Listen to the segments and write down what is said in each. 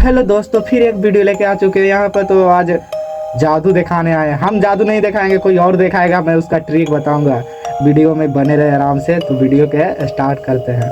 Hello दोस्तों, फिर एक वीडियो लेके आ चुके हैं यहाँ पर। तो आज जादू दिखाने आए हैं। हम जादू नहीं दिखाएंगे, कोई और दिखाएगा। मैं उसका ट्रिक बताऊंगा। वीडियो में बने रहे आराम से। तो वीडियो के स्टार्ट करते हैं।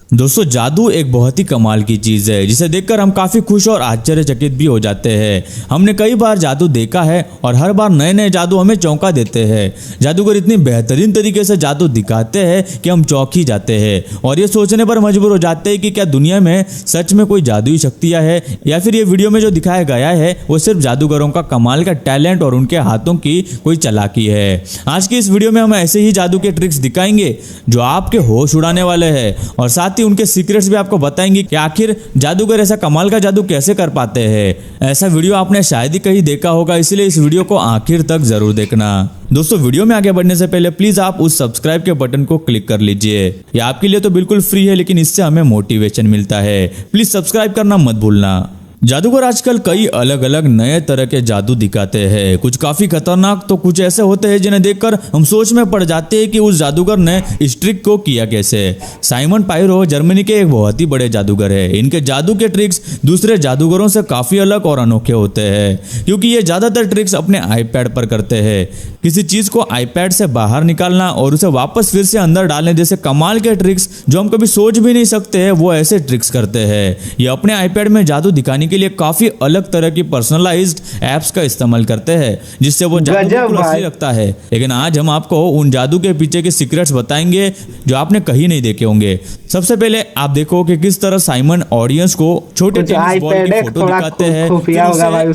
दोस्तों, जादू एक बहुत ही कमाल की चीज़ है जिसे देखकर हम काफ़ी खुश और आश्चर्यचकित भी हो जाते हैं। हमने कई बार जादू देखा है और हर बार नए नए जादू हमें चौंका देते हैं। जादूगर इतनी बेहतरीन तरीके से जादू दिखाते हैं कि हम चौंक ही जाते हैं और ये सोचने पर मजबूर हो जाते हैं कि क्या दुनिया में सच में कोई जादुई शक्तियाँ है या फिर ये वीडियो में जो दिखाया गया है वो सिर्फ जादूगरों का कमाल का टैलेंट और उनके हाथों की कोई चालाकी है। आज की इस वीडियो में हम ऐसे ही जादू के ट्रिक्स दिखाएंगे जो आपके होश उड़ाने वाले हैं और साथ ही उनके सीक्रेट्स भी आपको बताएंगे कि आखिर जादूगर ऐसा कमाल का जादू कैसे कर पाते हैं। ऐसा वीडियो आपने शायद ही कहीं देखा होगा, इसलिए इस वीडियो को आखिर तक जरूर देखना। दोस्तों, वीडियो में आगे बढ़ने से पहले प्लीज आप उस सब्सक्राइब के बटन को क्लिक कर लीजिए। ये आपके लिए तो बिल्कुल फ्री है, लेकिन इससे हमें मोटिवेशन मिलता है। प्लीज सब्सक्राइब करना मत भूलना। जादूगर आजकल कई अलग अलग नए तरह के जादू दिखाते हैं। कुछ काफी खतरनाक तो कुछ ऐसे होते हैं जिन्हें देखकर हम सोच में पड़ जाते हैं कि उस जादूगर ने इस ट्रिक को किया कैसे। साइमन पायरो जर्मनी के एक बहुत ही बड़े जादूगर है। इनके जादू के ट्रिक्स दूसरे जादूगरों से काफी अलग और अनोखे होते हैं, क्योंकि ये ज्यादातर ट्रिक्स अपने आईपैड पर करते हैं। किसी चीज को आईपैड से बाहर निकालना और उसे वापस फिर से अंदर डालने जैसे कमाल के ट्रिक्स जो हम कभी सोच भी नहीं सकते हैं, वो ऐसे ट्रिक्स करते हैं। ये अपने आईपैड में जादू दिखाने के लिए काफी अलग तरह की पर्सनलाइज्ड एप्स का इस्तेमाल करते हैं, जिससे वो जादू असली लगता है। लेकिन आज हम आपको उन जादू के पीछे के सीक्रेट्स बताएंगे जो आपने कहीं नहीं देखे होंगे। सबसे पहले आप देखो कि किस तरह साइमन ऑडियंस को छोटे टेनिस बॉल की फोटो दिखाते हैं,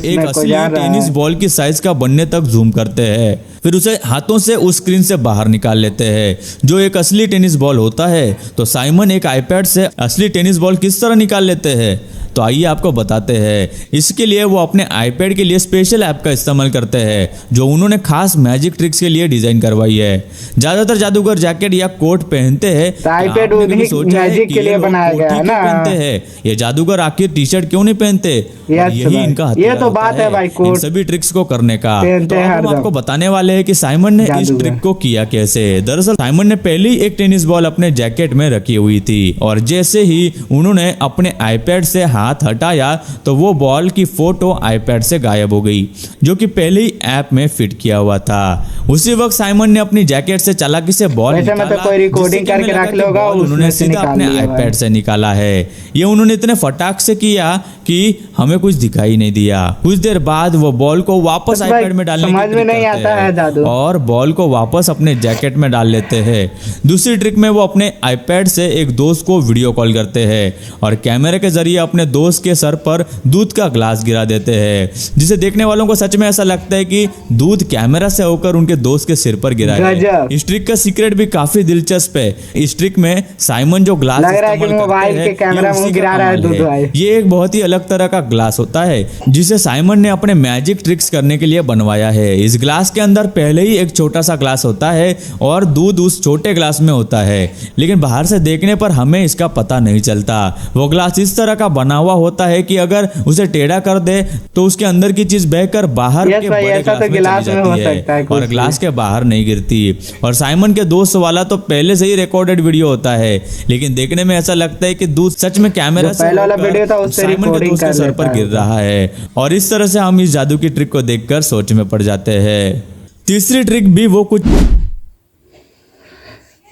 एक असली टेनिस बॉल की साइज का बनने तक जूम करते हैं, फिर उसे हाथों से उस स्क्रीन से बाहर निकाल लेते हैं जो एक असली टेनिस बॉल होता है। तो साइमन एक आईपैड से असली टेनिस बॉल किस तरह निकाल लेते हैं, तो आइए आपको बताते हैं। इसके लिए वो अपने आईपैड के लिए स्पेशल ऐप का इस्तेमाल करते हैं जो उन्होंने खास मैजिक ट्रिक्स के लिए डिजाइन करवाई है। ज्यादातर जादूगर जैकेट या कोट पहनते हैं, आईपैड मैजिक के लिए बनाया गया है ना। पहनते हैं ये जादूगर आखिर टी शर्ट क्यों नहीं पहनते? यही इनका ये तो बात है भाई, इन सभी ट्रिक्स को करने का। तो हम आपको बताने वाले हैं कि साइमन ने इस ट्रिक को किया कैसे। दरअसल साइमन ने पहले ही एक टेनिस बॉल अपने जैकेट में रखी हुई थी और जैसे ही उन्होंने अपने आईपैड से हाथ हटाया तो वो बॉल की फोटो आईपैड से गायब हो गई, जो कि पहले ही ऐप में फिट किया हुआ था। उसी वक्त साइमन ने अपनी जैकेट से चालाकी से बॉल निकाला, कोई रिकॉर्डिंग करके रख लोगा, उन्होंने सीधा अपने आईपैड से निकाला है। ये उन्होंने इतने फटाक से किया कि हमें कुछ दिखाई नहीं दिया। कुछ देर बाद वो बॉल को वापस आईपैड में डालने समझ में नहीं आता है जादू, और बॉल को वापस अपने जैकेट में डाल लेते हैं। दूसरी ट्रिक में वो अपने आईपैड से एक दोस्त को वीडियो कॉल करते हैं और कैमरे के जरिए अपने दोस्त के सर पर दूध का ग्लास गिरा देते हैं, जिसे देखने वालों को सच में ऐसा लगता है कि दूध कैमरा से होकर उनके दोस्त के सिर पर गिरा है। इस ट्रिक का सीक्रेट भी काफी दिलचस्प है। इस ट्रिक में साइमन जो ग्लास मोबाइल के कैमरा में गिरा रहा है दूध, ये एक बहुत ही अलग तरह का ग्लास होता है जिसे साइमन ने अपने मैजिक ट्रिक्स करने के लिए बनवाया है। इस ग्लास के अंदर पहले ही एक छोटा सा ग्लास होता है और दूध उस छोटे ग्लास में होता है, लेकिन बाहर से देखने पर हमें इसका पता नहीं चलता। वो ग्लास इस तरह का बना हुआ होता है कि अगर उसे टेढ़ा कर दे तो उसके अंदर की चीज बहकर बाहर के बड़े ग्लास में चली जाती है और ग्लास के बाहर नहीं गिरती। और साइमन के दोस्त वाला तो पहले से ही रिकॉर्डेड वीडियो होता है, लेकिन देखने में ऐसा लगता है कि दूध सच में कैमरा से साइमन के दोस्त के सर पर गिर रहा है। और इस तरह से हम इस जादू की ट्रिक को देखकर सोच में पड़ जाते हैं। तीसरी ट्रिक भी वो कुछ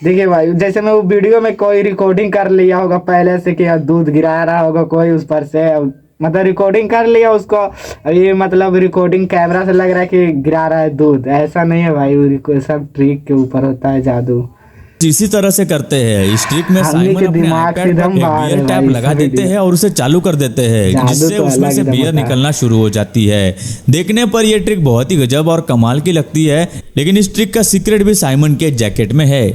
देखिए भाई, जैसे मैं वो वीडियो में कोई रिकॉर्डिंग कर लिया होगा पहले से कि दूध गिरा रहा होगा कोई उस पर से, मतलब रिकॉर्डिंग कर लिया उसको। ये मतलब रिकॉर्डिंग कैमरा से लग रहा है कि गिरा रहा है दूध, ऐसा नहीं है भाई। सब ट्रिक के ऊपर होता है जादू। इसी तरह से करते हैं। इस ट्रिक में साइमन अपने आईपैड पर बियर टैप लगा देते हैं और उसे चालू कर देते हैं, जिससे उसमें से बियर निकलना शुरू हो जाती है। देखने पर यह ट्रिक बहुत ही गजब और कमाल की लगती है, लेकिन इस ट्रिक का सीक्रेट भी साइमन के जैकेट में है।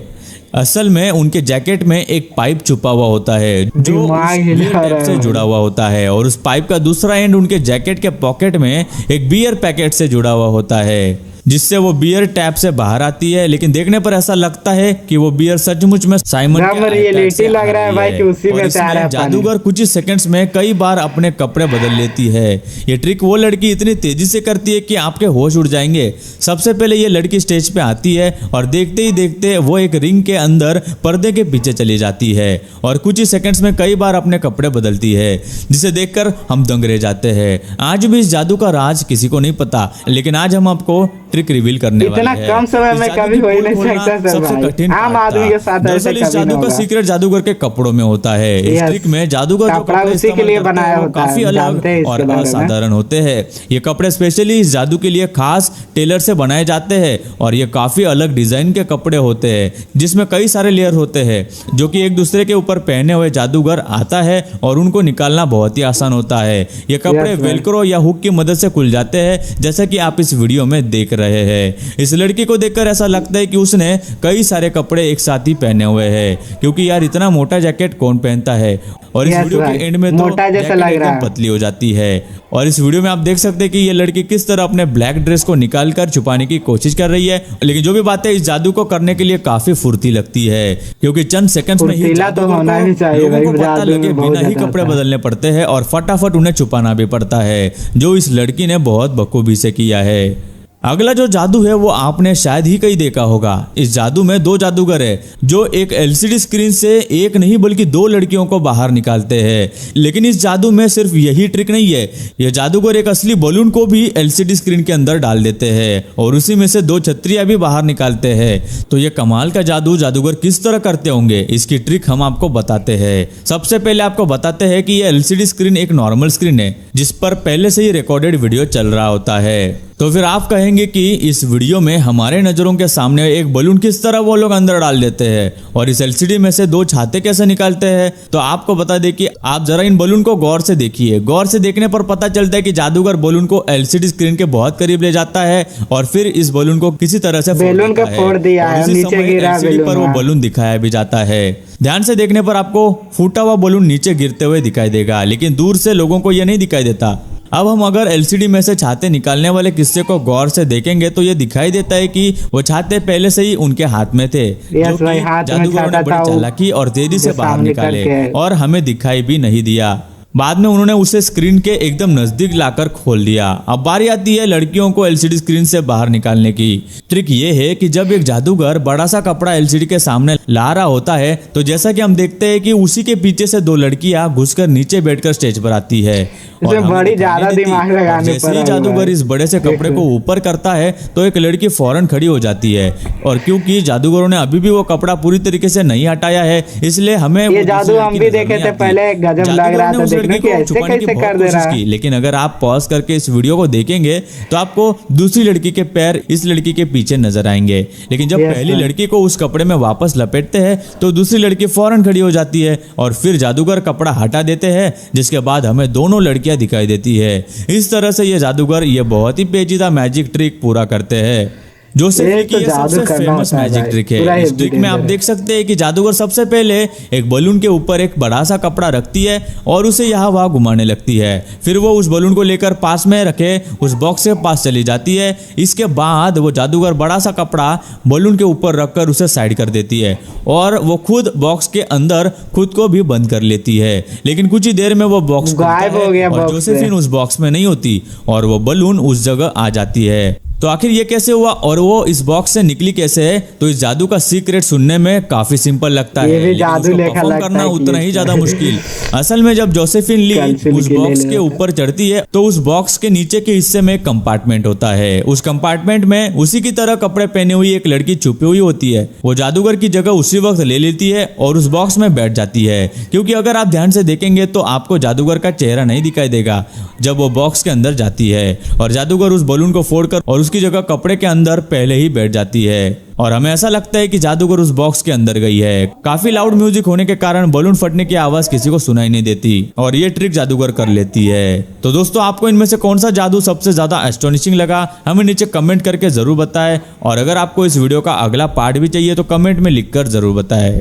असल में उनके जैकेट में एक पाइप छुपा हुआ होता है जो बियर टैप से जुड़ा हुआ होता है और उस पाइप का दूसरा एंड उनके जैकेट के पॉकेट में एक बियर पैकेट से जुड़ा हुआ होता है। जिससे वो बियर टैप से बाहर आती है, लेकिन देखने पर ऐसा लगता है कि वो बियर सचमुच में साइमन एकदम के रियलिटी से लग रहा है भाई कि उसी और में से आ रहा है इसमें पानी। जादूगर कुछ ही सेकंड्स में कई बार अपने कपड़े बदल लेती है। ये ट्रिक वो लड़की इतनी तेजी से करती है कि आपके होश उड़ जाएंगे। सबसे पहले ये लड़की स्टेज पे आती है और देखते ही देखते वो एक रिंग के अंदर पर्दे के पीछे चली जाती है और कुछ ही सेकंड्स में कई बार अपने कपड़े बदलती है, जिसे देखकर हम दंग रह जाते हैं। आज भी इस जादू का राज किसी को नहीं पता, लेकिन आज हम आपको ट्रिक रिवील करने वाले इतना हैं। कम समय में इस जादू कभी की हो ही पोल नहीं खोलना सकता सर सबसे भाई। कठिन आम पार्ट आदमी था। के साथ ऐसे दरअसल इस कभी जादू नहीं का होगा। सीक्रेट जादूगर के कपड़ों में होता है। इस Yes, ट्रिक में जादूगर जो कपड़ा कपड़े उसी के इस्तेमाल लिए करते हैं बनाया वो होता है, काफी अलग जानते हैं और इसके बारे में। असाधारण होते हैं। ये कपड़े स्पेशली इस जादू के लिए खास टेलर से बनाए जाते हैं और ये काफी अलग डिजाइन के कपड़े होते हैं, जिसमें कई सारे लेयर होते हैं जो कि एक दूसरे के ऊपर पहने हुए जादूगर आता है और उनको निकालना बहुत ही आसान होता है। ये कपड़े Yes, वेलक्रो या हुक की मदद से खुल जाते हैं, जैसा कि आप इस वीडियो में देख रहे हैं। इस लड़की को देखकर ऐसा लगता है कि उसने कई सारे कपड़े एक साथ ही पहने हुए हैं, क्योंकि यार इतना मोटा जैकेट कौन पहनता है। और इस Yes, वीडियो भाई, के एंड में तो मोटा जैसा जैकेट लग रहा एकदम है। पतली हो जाती है और इस वीडियो में आप देख सकते हैं कि ये लड़की किस तरह अपने ब्लैक ड्रेस को निकाल कर छुपाने की कोशिश कर रही है। लेकिन जो भी बात है, इस जादू को करने के लिए काफी फुर्ती लगती है, क्योंकि चंद सेकंड्स में ही फुर्तीला तो जादूगर होना को ही चाहिए लोगों भाई, को पता जादू लगे में बहुत बिना ही ज्यादा कपड़े आता है। बदलने पड़ते हैं और फटाफट उन्हें छुपाना भी पड़ता है, जो इस लड़की ने बहुत बखूबी से किया है। अगला जो जादू है वो आपने शायद ही कहीं देखा होगा। इस जादू में दो जादूगर है जो एक एलसीडी स्क्रीन से एक नहीं बल्कि दो लड़कियों को बाहर निकालते हैं। लेकिन इस जादू में सिर्फ यही ट्रिक नहीं है, ये जादूगर एक असली बलून को भी एलसीडी स्क्रीन के अंदर डाल देते हैं और उसी में से दो छतरियां भी बाहर निकालते हैं। तो ये कमाल का जादू जादूगर किस तरह करते होंगे, इसकी ट्रिक हम आपको बताते हैं। सबसे पहले आपको बताते हैं कि ये एलसीडी स्क्रीन एक नॉर्मल स्क्रीन है जिस पर पहले से ही रिकॉर्डेड वीडियो चल रहा होता है। तो फिर आप कहेंगे कि इस वीडियो में हमारे नजरों के सामने एक बलून किस तरह वो लोग अंदर डाल देते हैं और इस एलसीडी में से दो छाते कैसे निकालते हैं। तो आपको बता दें कि आप जरा इन बलून को गौर से देखिए। गौर से देखने पर पता चलता है कि जादूगर बलून को एलसीडी स्क्रीन के बहुत करीब ले जाता है और फिर इस बलून को किसी तरह से बैलून को फोड़ दिया है, नीचे गिरा एलसीडी पर वो बैलून। बलून दिखाया भी जाता है। ध्यान से देखने पर आपको फूटा हुआ बलून नीचे गिरते हुए दिखाई देगा, लेकिन दूर से लोगों को यह नहीं दिखाई देता। अब हम अगर एलसीडी में से छाते निकालने वाले किस्से को गौर से देखेंगे तो ये दिखाई देता है कि वो छाते पहले से ही उनके हाथ में थे, जो कि भाई, हाथ में जादूगरों ने छाता बड़ी था, वो चालाकी और तेजी से जो बाहर सामने निकाले करके। और हमें दिखाई भी नहीं दिया। बाद में उन्होंने उसे स्क्रीन के एकदम नजदीक लाकर खोल दिया। अब बारी आती है लड़कियों को एलसीडी स्क्रीन से बाहर निकालने की। ट्रिक ये है कि जब एक जादूगर बड़ा सा कपड़ा एलसीडी के सामने ला रहा होता है तो जैसा कि हम देखते हैं कि उसी के पीछे से दो लड़कियां घुसकर नीचे बैठकर स्टेज पर आती है और इसमें हमें बड़ी दिखाई ज्यादा नहीं देती। दिमाग और लगाने जैसे पर ही है जादूगर भाई। इस बड़े से कपड़े को ऊपर करता है तो एक लड़की फौरन खड़ी हो जाती है और क्योंकि जादूगरों ने अभी भी वो कपड़ा पूरी तरीके से नहीं हटाया है, इसलिए हमें वो ये दूसरी जादू हम लड़की भी नजर देखे नहीं थे आती। पहले, गजब लग जादूगर रहा ने था उस देखने लड़की की को ऐसे छुपाने की कैसे बहुत कर दे कोशिश रहा है। की, लेकिन अगर आप पॉज करके इस वीडियो को देखेंगे तो आपको दूसरी लड़की के पैर इस लड़की के पीछे नजर आएंगे। लेकिन जब Yes, पहली sir. लड़की को उस कपड़े में वापस लपेटते हैं तो दूसरी लड़की फौरन खड़ी हो जाती है और फिर जादूगर कपड़ा हटा देते हैं, जिसके बाद हमें दोनों लड़कियां दिखाई देती है। इस तरह से ये जादूगर ये बहुत ही पेचीदा मैजिक ट्रिक पूरा करते हैं। जोसेफ ये की तो ये जादू सबसे करना फेमस होता है मैजिक भाई, ट्रिक पूरा है। इस heavy ट्रिक में आप danger देख सकते हैं कि जादूगर सबसे पहले एक बलून के ऊपर एक बड़ा सा कपड़ा रखती है और उसे यहाँ वहाँ घुमाने लगती है। फिर वो उस बलून को लेकर पास में रखे उस बॉक्स के पास चली जाती है। इसके बाद वो जादूगर बड़ा सा कपड़ा बलून के ऊपर रखकर उसे साइड कर देती है और वो खुद बॉक्स के अंदर खुद को भी बंद कर लेती है। लेकिन कुछ ही देर में वो बॉक्स गायब हो गया और बॉक्स से। जोसेफिन उस बॉक्स में नहीं होती और वो बलून उस जगह आ जाती है। तो आखिर ये कैसे हुआ और वो इस बॉक्स से निकली कैसे है? तो इस जादू का सीक्रेट सुनने में काफी सिंपल लगता ये है, भी लेकिन जादू उसको लेखा परफॉर्म लगता करना है कि उतना ही ज्यादा मुश्किल। असल में जब जोसेफिन ली कैंसिल उस के ले बॉक्स ले के रहा ऊपर चढ़ती है तो उस बॉक्स के नीचे के हिस्से में एक कंपार्टमेंट होता है। उस कंपार्टमेंट में उसी की तरह कपड़े पहने हुई एक लड़की छुपी हुई होती है। वो जादूगर की जगह उसी वक्त ले लेती है और उस बॉक्स में बैठ जाती है, क्योंकि अगर आप ध्यान से देखेंगे तो आपको जादूगर का चेहरा नहीं दिखाई देगा जब वो बॉक्स के अंदर जाती है और जादूगर उस बलून को फोड़कर और उसकी जगह कपड़े के अंदर पहले ही बैठ जाती है और हमें ऐसा लगता है कि जादूगर उस बॉक्स के अंदर गई है। काफी लाउड म्यूजिक होने के कारण बलून फटने की आवाज किसी को सुनाई नहीं देती और ये ट्रिक जादूगर कर लेती है। तो दोस्तों, आपको इनमें से कौन सा जादू सबसे ज्यादा एस्टोनिशिंग लगा हमें नीचे कमेंट करके जरूर बताएं और अगर आपको इस वीडियो का अगला पार्ट भी चाहिए तो कमेंट में लिखकर जरूर बताएं।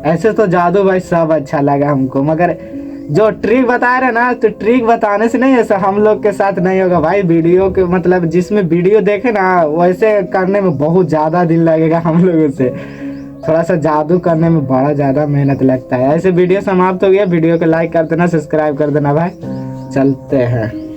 ऐसे तो जादू भाई सब अच्छा लगा हमको, मगर जो ट्रिक बता रहे ना, तो ट्रिक बताने से नहीं, ऐसा हम लोग के साथ नहीं होगा भाई। वीडियो के मतलब जिसमें वीडियो देखे ना, वैसे करने में बहुत ज़्यादा दिन लगेगा हम लोगों से। थोड़ा सा जादू करने में बड़ा ज़्यादा मेहनत लगता है। ऐसे वीडियो समाप्त हो गया। वीडियो को लाइक कर देना, सब्सक्राइब कर देना भाई। चलते हैं।